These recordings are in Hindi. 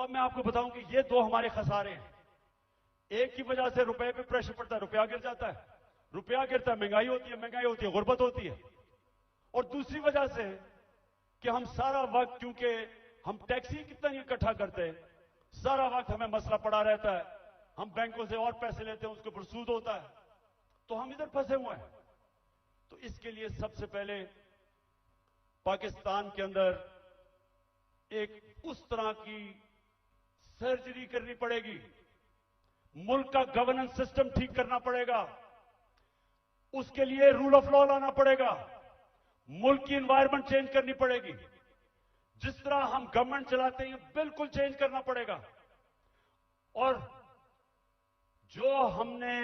अब मैं आपको बताऊं कि ये दो हमारे खसारे हैं। एक की वजह से रुपए पे प्रेशर पड़ता है, रुपया गिर जाता है, रुपया गिरता है, महंगाई होती है, गुर्बत होती है। और दूसरी वजह से कि हम सारा वक्त, क्योंकि हम टैक्स ही कितना नहीं इकट्ठा करते, सारा वक्त हमें मसला पड़ा रहता है, हम बैंकों से और पैसे लेते हैं, उसके ऊपर सूद होता है, तो हम इधर फंसे हुए हैं। तो इसके लिए सबसे पहले पाकिस्तान के अंदर एक उस तरह की सर्जरी करनी पड़ेगी, मुल्क का गवर्नेंस सिस्टम ठीक करना पड़ेगा, उसके लिए रूल ऑफ लॉ लाना पड़ेगा, मुल्क की एनवायरनमेंट चेंज करनी पड़ेगी, जिस तरह हम गवर्नमेंट चलाते हैं बिल्कुल चेंज करना पड़ेगा। और जो हमने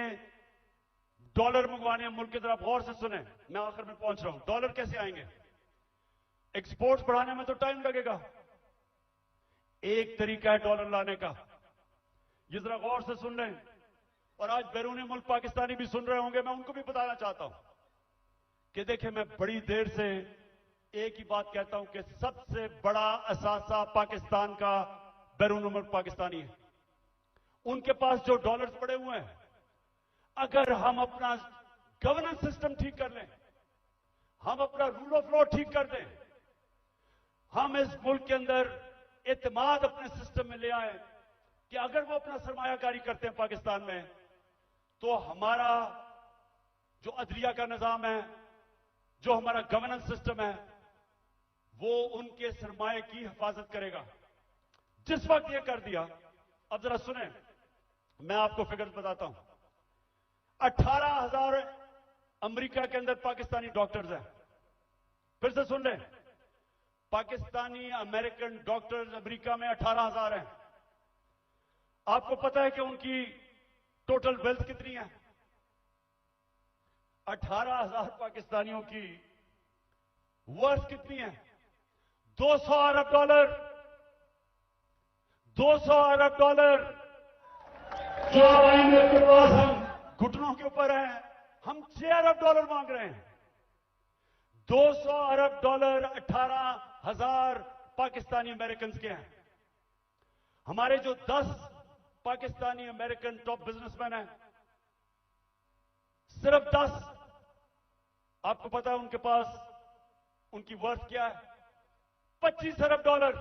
डॉलर मंगवाने हैं मुल्क की तरफ, गौर से सुने, मैं आखिर में पहुंच रहा हूं। डॉलर कैसे आएंगे? एक्सपोर्ट्स बढ़ाने में तो टाइम लगेगा। एक तरीका है डॉलर लाने का, ये जरा गौर से सुन लें, और आज बैरूनी मुल्क पाकिस्तानी भी सुन रहे होंगे, मैं उनको भी बताना चाहता हूं कि देखिए, मैं बड़ी देर से एक ही बात कहता हूं कि सबसे बड़ा असासा पाकिस्तान का बैरूनी मुल्क पाकिस्तानी है। उनके पास जो डॉलर्स पड़े हुए हैं, अगर हम अपना गवर्नेंस सिस्टम ठीक कर लें, हम अपना रूल ऑफ लॉ ठीक कर दें, हम इस मुल्क के अंदर एतमाद अपने सिस्टम में ले आए कि अगर वो अपना सरमायाकारी करते हैं पाकिस्तान में, तो हमारा जो अदलिया का निजाम है, जो हमारा गवर्नेंस सिस्टम है, वो उनके सरमाए की हिफाजत करेगा। जिस वक्त ये कर दिया, अब जरा सुने, मैं आपको फिगर बताता हूं। 18,000 अमेरिका के अंदर पाकिस्तानी डॉक्टर्स हैं। फिर से सुन लें, पाकिस्तानी अमेरिकन डॉक्टर्स अमेरिका में 18,000 हैं। आपको पता है कि उनकी टोटल वेल्थ कितनी है? 18,000 पाकिस्तानियों की वर्थ कितनी है? 200 अरब डॉलर। 200 अरब डॉलर जो IMF के पास हम घुटनों के ऊपर हैं, हम 6 अरब डॉलर मांग रहे हैं। 200 अरब डॉलर 18,000 पाकिस्तानी अमेरिकन के हैं। हमारे जो 10 पाकिस्तानी अमेरिकन टॉप बिजनेसमैन हैं, सिर्फ 10, आपको पता है उनके पास उनकी वर्थ क्या है? 25 अरब डॉलर।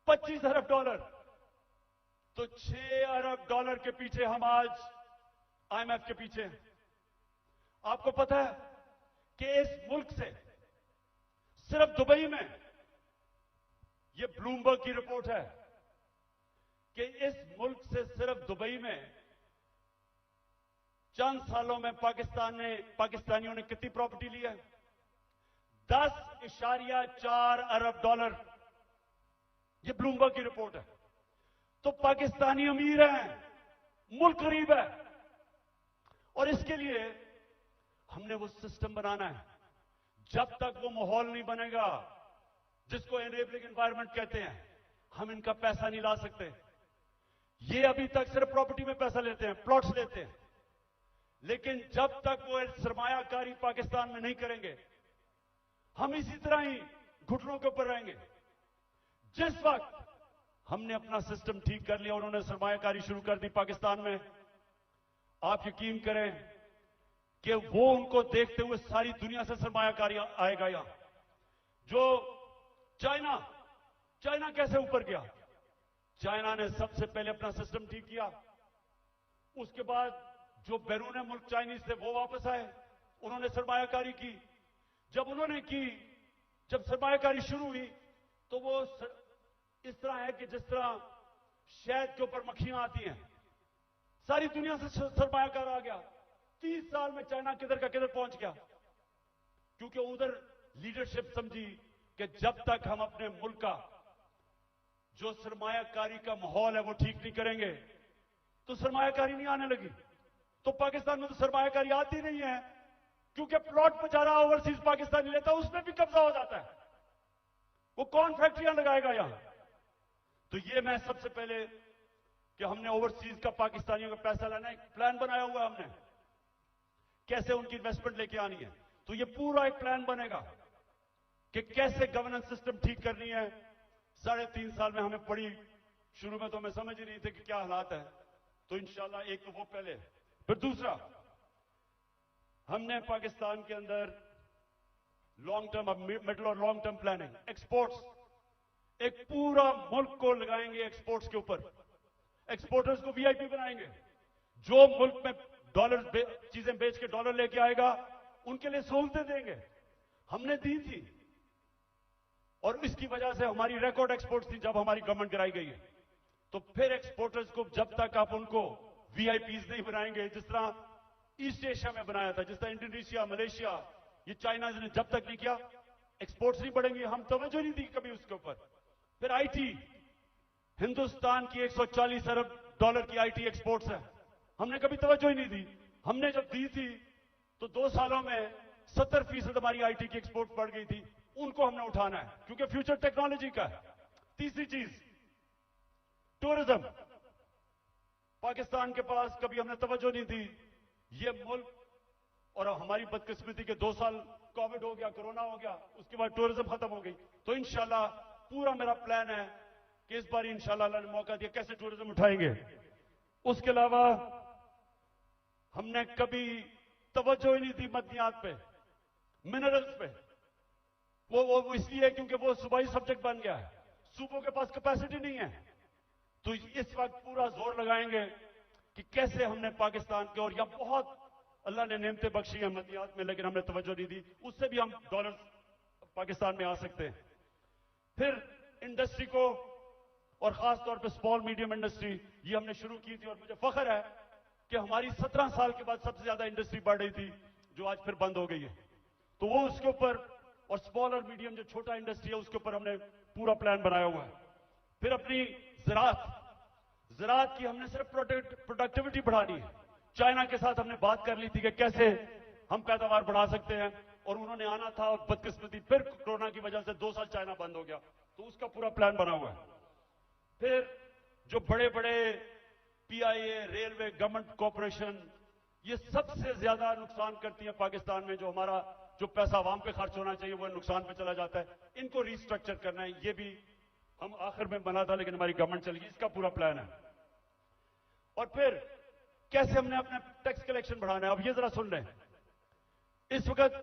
25 अरब डॉलर। तो 6 अरब डॉलर के पीछे हम आज IMF के पीछे हैं। आपको पता है कि इस मुल्क से सिर्फ दुबई में, यह ब्लूमबर्ग की रिपोर्ट है कि इस मुल्क से सिर्फ दुबई में चंद सालों में पाकिस्तानियों ने कितनी प्रॉपर्टी ली है? 10.4 अरब डॉलर। यह ब्लूमबर्ग की रिपोर्ट है। तो पाकिस्तानी अमीर हैं, मुल्क गरीब है, और इसके लिए हमने वो सिस्टम बनाना है। जब तक वो माहौल नहीं बनेगा जिसको एनेबलिंग एनवायरनमेंट कहते हैं, हम इनका पैसा नहीं ला सकते। ये अभी तक सिर्फ प्रॉपर्टी में पैसा लेते हैं, प्लॉट्स लेते हैं, लेकिन जब तक वो सरमायाकारी पाकिस्तान में नहीं करेंगे, हम इसी तरह ही घुटनों के ऊपर रहेंगे। जिस वक्त हमने अपना सिस्टम ठीक कर लिया, उन्होंने सरमायाकारी शुरू कर दी पाकिस्तान में, आप यकीन करें कि वो उनको देखते हुए सारी दुनिया से सरमायाकारी आएगा। यहां जो चाइना कैसे ऊपर गया? चाइना ने सबसे पहले अपना सिस्टम ठीक किया, उसके बाद जो बैरून मुल्क चाइनीज थे वो वापस आए, उन्होंने सरमायाकारी की। जब सरमायाकारी शुरू हुई तो वो इस तरह है कि जिस तरह शहद के ऊपर मक्खियां आती हैं, सारी दुनिया से सरमायाकार आ गया। 30 साल में चाइना किधर का किधर पहुंच गया, क्योंकि उधर लीडरशिप समझी कि जब तक हम अपने मुल्क का जो सरमायाकारी का माहौल है वो ठीक नहीं करेंगे तो सरमायाकारी नहीं आने लगी। तो पाकिस्तान में तो सरमायाकारी आती नहीं है, क्योंकि प्लॉट बेचारा ओवरसीज पाकिस्तानी लेता है, उसमें भी कब्जा हो जाता है। वो कौन फैक्ट्रियां लगाएगा यहां? तो ये मैं सबसे पहले कि हमने ओवरसीज का पाकिस्तानियों का पैसा लाना, एक प्लान बनाया हुआ हमने, कैसे उनकी इन्वेस्टमेंट लेके आनी है। तो ये पूरा एक प्लान बनेगा कि कैसे गवर्नेंस सिस्टम ठीक करनी है, 3.5 साल में हमें पड़ी, शुरू में तो हमें समझ ही नहीं थे कि क्या हालात है। तो इंशाल्लाह एक तो वो पहले, फिर दूसरा, हमने पाकिस्तान के अंदर लॉन्ग टर्म, मिडिल और लॉन्ग टर्म प्लानिंग, एक्सपोर्ट्स, एक पूरा मुल्क को लगाएंगे एक्सपोर्ट्स के ऊपर। एक्सपोर्टर्स को वीआईपी बनाएंगे। जो मुल्क में डॉलर चीजें बेच के डॉलर लेके आएगा उनके लिए सहूलतें देंगे। हमने दी थी और इसकी वजह से हमारी रिकॉर्ड एक्सपोर्ट्स थी जब हमारी गवर्नमेंट गिराई गई है। तो फिर एक्सपोर्टर्स को जब तक आप उनको वीआईपीज नहीं बनाएंगे, जिस तरह ईस्ट एशिया में बनाया था, जिस तरह इंडोनेशिया, मलेशिया, ये चाइना ने जब तक नहीं किया, एक्सपोर्ट्स नहीं बढ़ेंगे। हम तवज्जो नहीं दी कभी उसके ऊपर। फिर आईटी, हिंदुस्तान की 140 अरब डॉलर की आईटी एक्सपोर्ट्स है, हमने कभी तवज्जो ही नहीं दी। हमने जब दी थी तो 2 सालों में 70% हमारी आईटी की एक्सपोर्ट बढ़ गई थी। उनको हमने उठाना है क्योंकि फ्यूचर टेक्नोलॉजी का है। तीसरी चीज, टूरिज्म। पाकिस्तान के पास कभी हमने तवज्जो नहीं दी। ये मुल्क, और हमारी बदकिस्मती के 2 साल कोविड हो गया, कोरोना हो गया, उसके बाद टूरिज्म खत्म हो गई। तो इंशाल्लाह पूरा मेरा प्लान है कि इस बार इंशाल्लाह अल्लाह ने मौका दिया, कैसे टूरिज्म उठाएंगे। उसके अलावा हमने कभी तवज्जो ही नहीं दी मदनियात पे, मिनरल्स पे। वो इसलिए क्योंकि वो सूबाई सब्जेक्ट बन गया है, सूबों के पास कैपेसिटी नहीं है। तो इस वक्त पूरा जोर लगाएंगे कि कैसे हमने पाकिस्तान के, और या बहुत अल्लाह ने नेमतें बख्शी हैं मदनियात में, लेकिन हमने तवज्जो नहीं दी, उससे भी हम डॉलर पाकिस्तान में आ सकते हैं। फिर इंडस्ट्री को, और खास तौर पे स्मॉल मीडियम इंडस्ट्री, ये हमने शुरू की थी और मुझे फख्र है कि हमारी 17 साल के बाद सबसे ज्यादा इंडस्ट्री बढ़ रही थी, जो आज फिर बंद हो गई है। तो वो उसके ऊपर, और स्मॉल और मीडियम जो छोटा इंडस्ट्री है उसके ऊपर हमने पूरा प्लान बनाया हुआ है। फिर अपनी ज़राअत की हमने सिर्फ प्रोडक्टिविटी बढ़ानी है। चाइना के साथ हमने बात कर ली थी कि कैसे हम पैदावार बढ़ा सकते हैं, और उन्होंने आना था, और बदकिस्मती फिर कोरोना की वजह से 2 साल चाइना बंद हो गया। तो उसका पूरा प्लान बना हुआ है। फिर जो बड़े बड़े पीआईए, रेलवे, गवर्नमेंट कॉर्पोरेशन, ये सबसे ज्यादा नुकसान करती है पाकिस्तान में। जो हमारा जो पैसा आवाम पे खर्च होना चाहिए वो नुकसान पे चला जाता है। इनको रिस्ट्रक्चर करना है। ये भी हम आखिर में बना था, लेकिन हमारी गवर्नमेंट चली गई। इसका पूरा प्लान है। और फिर कैसे हमने अपना टैक्स कलेक्शन बढ़ाना है। अब ये जरा सुन लें, इस वक्त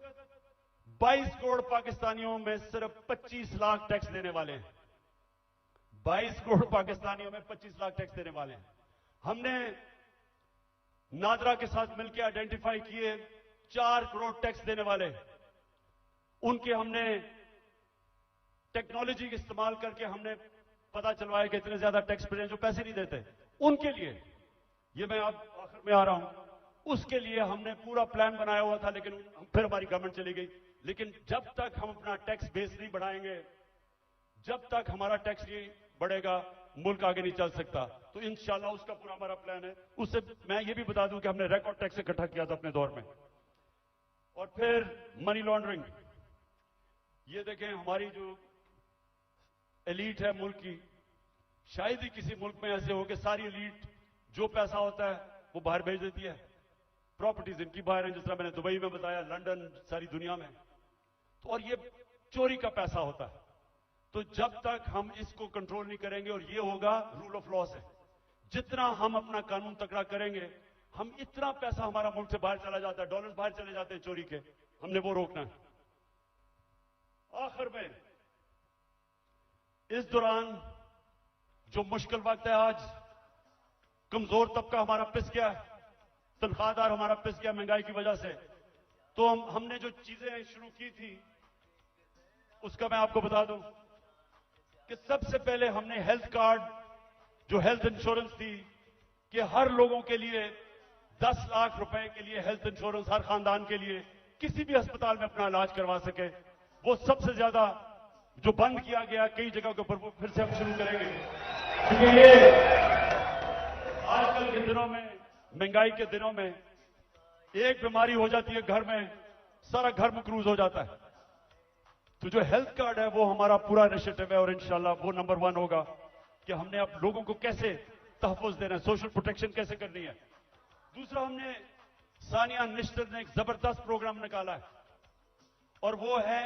22 करोड़ पाकिस्तानियों में सिर्फ 25 लाख टैक्स देने वाले हैं। 22 करोड़ पाकिस्तानियों में 25 लाख टैक्स देने वाले हैं। हमने नादरा के साथ मिलकर आइडेंटिफाई किए 4 करोड़ टैक्स देने वाले, उनके हमने टेक्नोलॉजी का इस्तेमाल करके हमने पता चलवाया कि इतने ज्यादा टैक्स पेयर जो पैसे नहीं देते, उनके लिए, ये मैं अब आखिर में आ रहा हूं, उसके लिए हमने पूरा प्लान बनाया हुआ था, लेकिन फिर हमारी गवर्नमेंट चली गई। लेकिन जब तक हम अपना टैक्स बेस नहीं बढ़ाएंगे, जब तक हमारा टैक्स नहीं बढ़ेगा, मुल्क आगे नहीं चल सकता। तो इंशाल्लाह उसका पूरा हमारा प्लान है। उससे मैं ये भी बता दूं कि हमने रिकॉर्ड टैक्स इकट्ठा किया था अपने दौर में। और फिर मनी लॉन्ड्रिंग, ये देखें हमारी जो एलीट है मुल्क की, शायद ही किसी मुल्क में ऐसे हो कि सारी एलीट जो पैसा होता है वो बाहर भेज देती है। प्रॉपर्टीज इनकी बाहर है, जिस तरह मैंने दुबई में बताया, लंदन, सारी दुनिया में। तो और ये चोरी का पैसा होता है। तो जब तक हम इसको कंट्रोल नहीं करेंगे, और ये होगा रूल ऑफ लॉ से, जितना हम अपना कानून तकड़ा करेंगे, हम इतना पैसा हमारा मुल्क से बाहर चला जाता है, डॉलर्स बाहर चले जाते हैं चोरी के, हमने वो रोकना है। आखिर में इस दौरान जो मुश्किल वक्त है, आज कमजोर तबका हमारा पिस गया, तनख्वाहदार हमारा पिस गया महंगाई की वजह से। तो हमने जो चीजें शुरू की थी उसका मैं आपको बता दूं कि सबसे पहले हमने हेल्थ कार्ड, जो हेल्थ इंश्योरेंस थी, कि हर लोगों के लिए 10 लाख रुपए के लिए हेल्थ इंश्योरेंस, हर खानदान के लिए किसी भी अस्पताल में अपना इलाज करवा सके, वो सबसे ज्यादा जो बंद किया गया कई जगह के ऊपर, वो फिर से हम शुरू करेंगे। क्योंकि ये आजकल के दिनों में, महंगाई के दिनों में, एक बीमारी हो जाती है घर में, सारा घर मकरूज हो जाता है। तो जो हेल्थ कार्ड है वो हमारा पूरा इनिशिएटिव है, और इंशाल्लाह वो नंबर 1 होगा कि हमने अब लोगों को कैसे तहफ़्फ़ुज़ देना है, सोशल प्रोटेक्शन कैसे करनी है। दूसरा, हमने सानिया निश्चित ने एक जबरदस्त प्रोग्राम निकाला है, और वो है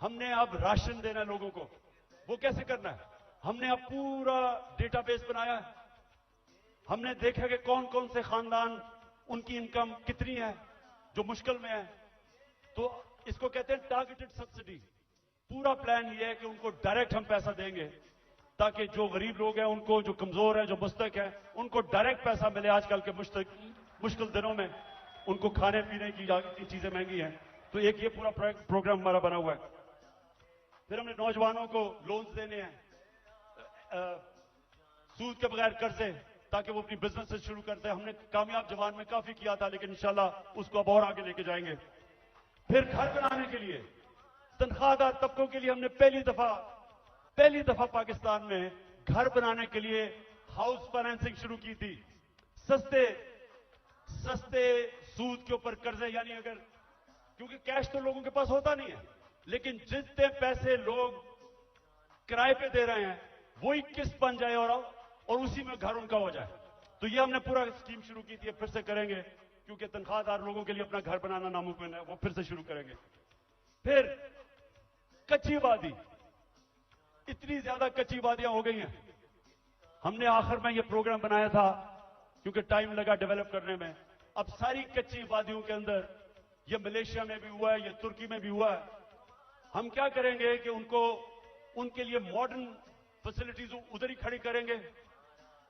हमने अब राशन देना लोगों को। वो कैसे करना है? हमने अब पूरा डेटाबेस बनाया है। हमने देखा कि कौन कौन से खानदान, उनकी इनकम कितनी है जो मुश्किल में है। तो इसको कहते हैं टारगेटेड सब्सिडी। पूरा प्लान ये है कि उनको डायरेक्ट हम पैसा देंगे ताकि जो गरीब लोग हैं, उनको, जो कमजोर है, जो मुस्तक है, उनको डायरेक्ट पैसा मिले। आजकल के मुश्किल दिनों में उनको खाने पीने की इतनी चीजें महंगी हैं। तो एक ये पूरा प्रोग्राम हमारा बना हुआ है। फिर हमने नौजवानों को लोन्स देने हैं सूद के बगैर कर्जे, ताकि वो अपनी बिजनेस शुरू करते हैं। हमने कामयाब जवान में काफी किया था, लेकिन इंशाल्लाह उसको अब और आगे लेके जाएंगे। फिर घर बनाने के लिए, तनख्वाहदार तबकों के लिए हमने पहली दफा पाकिस्तान में घर बनाने के लिए हाउस फाइनेंसिंग शुरू की थी। सस्ते सूद के ऊपर कर्जे, यानी अगर, क्योंकि कैश तो लोगों के पास होता नहीं है, लेकिन जितने पैसे लोग किराए पे दे रहे हैं वही किस्त बन जाए और उसी में घर उनका हो जाए। तो ये हमने पूरा स्कीम शुरू की थी, फिर से करेंगे, क्योंकि तनख्वाहदार लोगों के लिए अपना घर बनाना नामुमकिन है। वो फिर से शुरू करेंगे। फिर कच्ची वादी, इतनी ज्यादा कच्ची वादियां हो गई हैं। हमने आखिर में ये प्रोग्राम बनाया था क्योंकि टाइम लगा डेवलप करने में। अब सारी कच्ची वादियों के अंदर, ये मलेशिया में भी हुआ है, ये तुर्की में भी हुआ है, हम क्या करेंगे कि उनके लिए मॉडर्न फैसिलिटीज उधर ही खड़ी करेंगे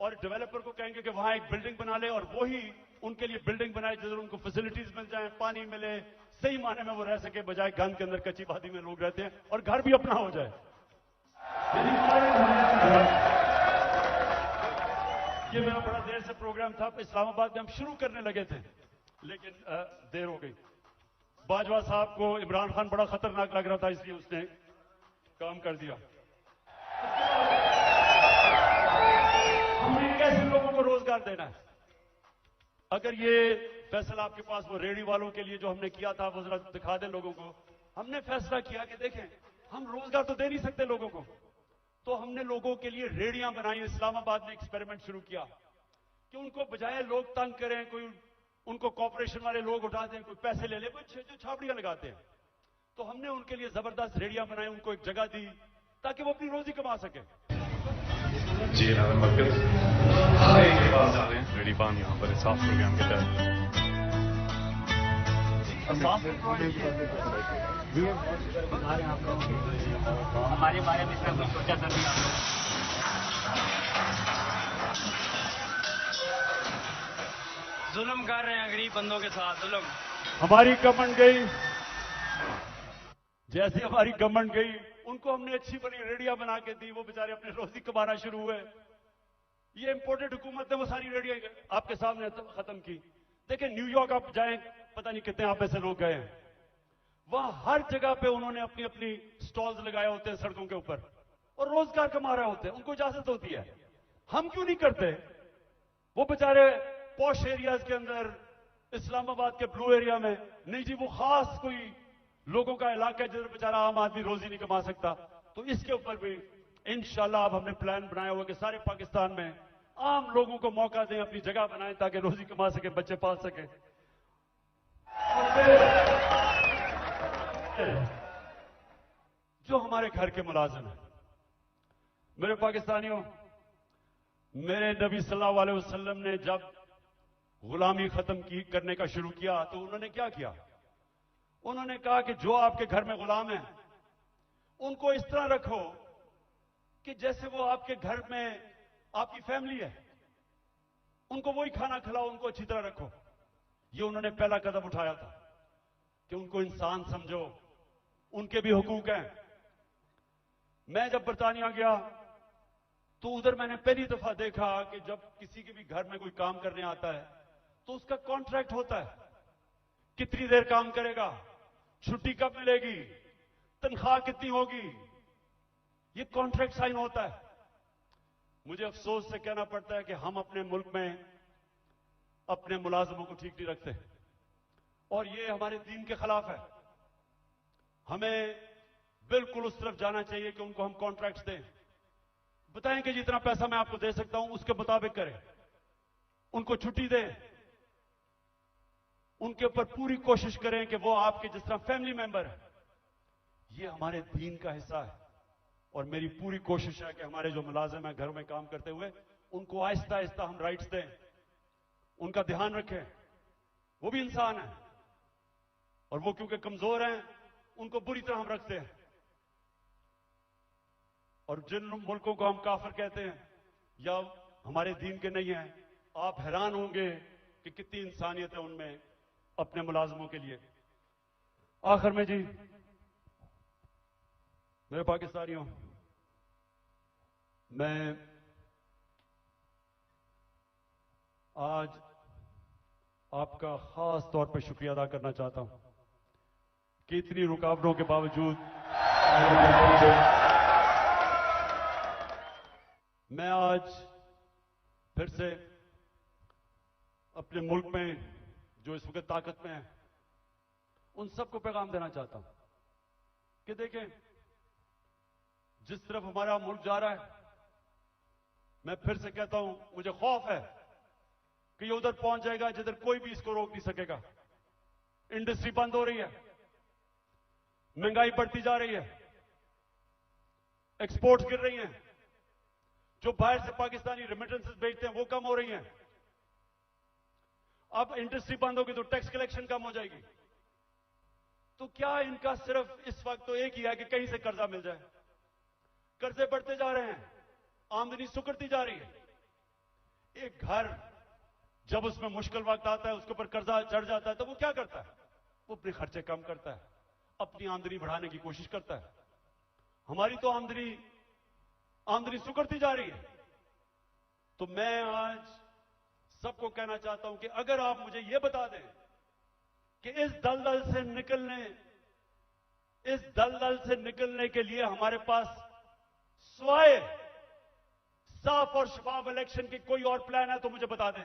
और डेवलपर को कहेंगे कि वहां एक बिल्डिंग बना ले और वो ही उनके लिए बिल्डिंग बनाए जिधर उनको फैसिलिटीज मिल जाए, पानी मिले, सही माने में वो रह सके, बजाय गंद के अंदर कच्ची वादी में लोग रहते हैं, और घर भी अपना हो जाए। ये मेरा बड़ा देर से प्रोग्राम था। इस्लामाबाद में हम शुरू करने लगे थे, लेकिन देर हो गई। बाजवा साहब को इमरान खान बड़ा खतरनाक लग रहा था, इसलिए उसने काम कर दिया। हमने कैसे लोगों को रोजगार देना है? अगर ये फैसला आपके पास वो रेहड़ी वालों के लिए जो हमने किया था, वो जरा दिखा दें लोगों को। हमने फैसला किया कि देखें, हम रोजगार तो दे नहीं सकते लोगों को, तो हमने लोगों के लिए रेहड़ियां बनाई। इस्लामाबाद में एक्सपेरिमेंट शुरू किया कि उनको बजाय लोग तंग करें, कोई उनको कॉर्पोरेशन वाले लोग उठाते हैं, कोई पैसे ले ले, कोई छापड़ियां लगाते हैं, तो हमने उनके लिए जबरदस्त रेहड़ियां बनाई, उनको एक जगह दी ताकि वो अपनी रोजी कमा सके। जी नाज़रीन, मरकज़ के पास जा रहे हैं। रेडी पान यहाँ पर साफ प्रोग्राम के तहत हमारे बारे में इतना कुछ सोचा था नहीं आपने? जुल्म कर रहे हैं गरीब बंदों के साथ, जुल्म। हमारी गवर्नमेंट गई, जैसे हमारी गवर्नमेंट गई, उनको हमने अच्छी बड़ी रेडियां बना के दी, वो बेचारे अपनी रोजी कमाना शुरू हुए। ये इंपोर्टेड हुकूमत ने वो सारी रेडियां आपके सामने खत्म की। देखिए, न्यूयॉर्क आप जाएं, पता नहीं कितने आप में से लोग गए हैं, वहां हर जगह पे उन्होंने अपनी अपनी स्टॉल्स लगाए होते हैं सड़कों के ऊपर और रोजगार कमा रहे होते हैं, उनको इजाजत होती है। हम क्यों नहीं करते? वो बेचारे पॉश एरियाज के अंदर, इस्लामाबाद के ब्लू एरिया में नहीं जी, वो खास कोई लोगों का इलाका है जिधर बेचारा आम आदमी रोजी नहीं कमा सकता। तो इसके ऊपर भी इंशाल्लाह अब हमने प्लान बनाया हुआ कि सारे पाकिस्तान में आम लोगों को मौका दें, अपनी जगह बनाएं ताकि रोजी कमा सके, बच्चे पाल सके। जो हमारे घर के मुलाजिम हैं, मेरे पाकिस्तानियों, मेरे नबी सल्लल्लाहु अलैहि वसल्लम ने जब गुलामी खत्म करने का शुरू किया तो उन्होंने क्या किया? उन्होंने कहा कि जो आपके घर में गुलाम है उनको इस तरह रखो कि जैसे वो आपके घर में आपकी फैमिली है, उनको वही खाना खिलाओ, उनको अच्छी तरह रखो। ये उन्होंने पहला कदम उठाया था कि उनको इंसान समझो, उनके भी हुकूक हैं। मैं जब बरतानिया गया तो उधर मैंने पहली दफा देखा कि जब किसी के भी घर में कोई काम करने आता है तो उसका कॉन्ट्रैक्ट होता है, कितनी देर काम करेगा, छुट्टी कब मिलेगी, तनख्वाह कितनी होगी, ये कॉन्ट्रैक्ट साइन होता है। मुझे अफसोस से कहना पड़ता है कि हम अपने मुल्क में अपने मुलाजिमों को ठीक नहीं रखते और ये हमारे दीन के खिलाफ है। हमें बिल्कुल उस तरफ जाना चाहिए कि उनको हम कॉन्ट्रैक्ट्स दें, बताएं कि जितना पैसा मैं आपको दे सकता हूं उसके मुताबिक करें, उनको छुट्टी दें, उनके ऊपर पूरी कोशिश करें कि वो आपके जिस तरह फैमिली मेंबर है। ये हमारे दीन का हिस्सा है। और मेरी पूरी कोशिश है कि हमारे जो मुलाजिम हैं घरों में काम करते हुए उनको आहिस्ता आहिस्ता हम राइट्स दें, उनका ध्यान रखें। वो भी इंसान है और वो क्योंकि कमजोर हैं उनको बुरी तरह हम रखते हैं। और जिन मुल्कों को हम काफिर कहते हैं या हमारे दीन के नहीं हैं, आप हैरान होंगे कि कितनी इंसानियत है उनमें अपने मुलाजमों के लिए। आखिर में जी मेरे पाकिस्तानियों, मैं आज आपका खास तौर पर शुक्रिया अदा करना चाहता हूं कि इतनी रुकावटों के बावजूद मैं आज फिर से अपने मुल्क में जो इस वक्त ताकत में है उन सबको पैगाम देना चाहता हूं कि देखें, जिस तरफ हमारा मुल्क जा रहा है, मैं फिर से कहता हूं, मुझे खौफ है कि ये उधर पहुंच जाएगा जिधर कोई भी इसको रोक नहीं सकेगा। इंडस्ट्री बंद हो रही है, महंगाई बढ़ती जा रही है, एक्सपोर्ट्स गिर रही हैं, जो बाहर से पाकिस्तानी रेमिटेंसेस भेजते हैं वो कम हो रही हैं। अब इंडस्ट्री बंद होगी तो टैक्स कलेक्शन कम हो जाएगी। तो क्या इनका सिर्फ इस वक्त तो एक ही है कि कहीं से कर्जा मिल जाए। कर्जे बढ़ते जा रहे हैं, आमदनी सुकड़ती जा रही है। एक घर जब उसमें मुश्किल वक्त आता है, उसके ऊपर कर्जा चढ़ जाता है, तो वो क्या करता है? वो अपने खर्चे कम करता है, अपनी आमदनी बढ़ाने की कोशिश करता है। हमारी तो आमदनी सुकड़ती जा रही है। तो मैं आज सबको कहना चाहता हूं कि अगर आप मुझे यह बता दें कि इस दलदल से निकलने के लिए हमारे पास स्वाय साफ और शफाफ इलेक्शन की कोई और प्लान है तो मुझे बता दें।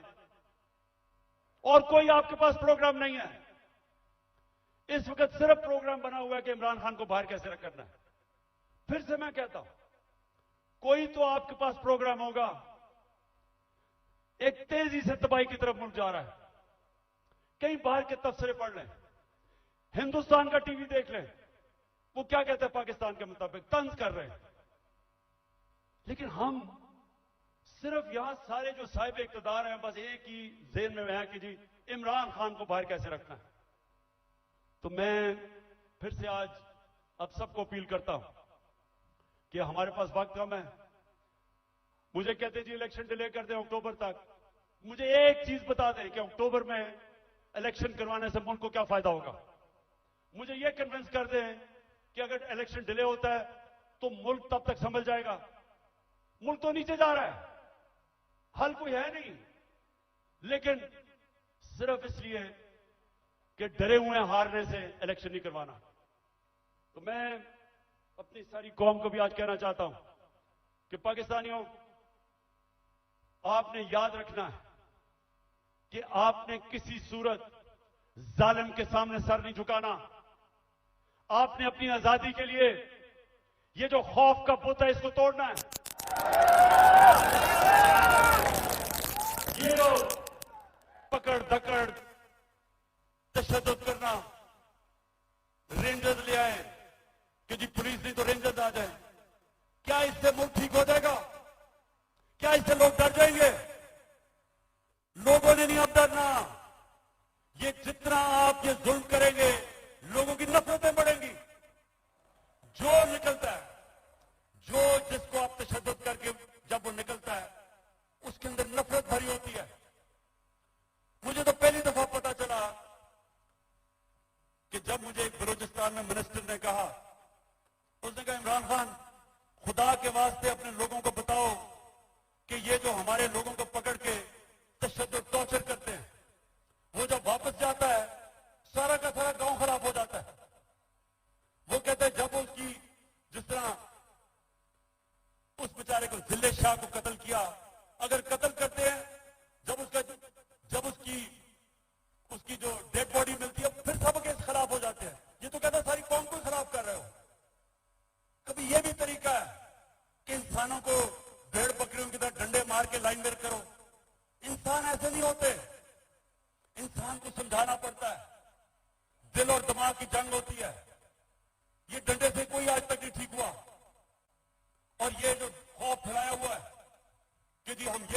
और कोई आपके पास प्रोग्राम नहीं है। इस वक्त सिर्फ प्रोग्राम बना हुआ है कि इमरान खान को बाहर कैसे रखना है। फिर से मैं कहता हूं, कोई तो आपके पास प्रोग्राम होगा। एक तेजी से तबाही की तरफ मुल्क जा रहा है। कहीं बाहर के तबसरे पढ़ लें, हिंदुस्तान का टीवी देख लें, वो क्या कहते हैं पाकिस्तान के मुताबिक तंज कर रहे हैं। लेकिन हम सिर्फ यहां सारे जो साहिब इक़्तिदार हैं बस एक ही ज़हन में है कि जी इमरान खान को बाहर कैसे रखना है। तो मैं फिर से आज अब सबको अपील करता हूं कि हमारे पास वक्त कम है। मुझे कहते जी इलेक्शन डिले कर दें अक्टूबर तक। मुझे एक चीज बता दें कि अक्टूबर में इलेक्शन करवाने से मुल्क को क्या फायदा होगा। मुझे यह कन्विंस कर दें कि अगर इलेक्शन डिले होता है तो मुल्क तब तक संभल जाएगा। मुल्क तो नीचे जा रहा है, हल कोई है नहीं, लेकिन सिर्फ इसलिए कि डरे हुए हारने से इलेक्शन नहीं करवाना। तो मैं अपनी सारी कौम को भी आज कहना चाहता हूं कि पाकिस्तानियों, आपने याद रखना है कि आपने किसी सूरत जालिम के सामने सर नहीं झुकाना। आपने अपनी आजादी के लिए ये जो खौफ का बुत है इसको तोड़ना है। ये जो पकड़ धकड़ तशद्दुद करना, रेंजर्स ले आए कि जी पुलिस नहीं तो रेंजर्स आ जाए, क्या इससे मुल्क ठीक हो जाएगा? क्या इससे लोग डर जाएंगे? लोगों ने नहीं अब डरना। ये जितना आप ये जुल्म करेंगे लोगों की नफरतें बढ़ेंगी। जो निकलता है, जो जिसको आप तशद्दुद करके जब वो निकलता है उसके अंदर नफरत भरी होती है। मुझे तो पहली दफा पता चला कि जब मुझे एक बलूचिस्तान में मिनिस्टर ने कहा, उसने कहा इमरान खान खुदा के वास्ते अपने लोगों को बताओ कि ये जो हमारे लोगों को पकड़ के तशद्दुद टॉर्चर करते हैं, वो जब वापस जाता है सारा का सारा गांव खराब हो जाता है। वो कहते हैं जब उसकी जिस तरह उस बेचारे को जिले शाह को कत्ल किया, अगर कत्ल करते हैं जब उसकी जो डेड बॉडी मिलती है फिर सब केस खराब हो जाते हैं। ये तो कहता है सारी कौम को खराब कर रहे हो। कभी ये भी तरीका है कि इंसानों को भेड़ बकरियों की तरह डंडे मार के लाइन में करो? इंसान ऐसे नहीं होते। इंसान को समझाना पड़ता है, दिल और दिमाग की जंग होती है। ये डंडे से कोई आज तक नहीं ठीक हुआ। और ये जो खौफ फैलाया हुआ है कि जी हम ये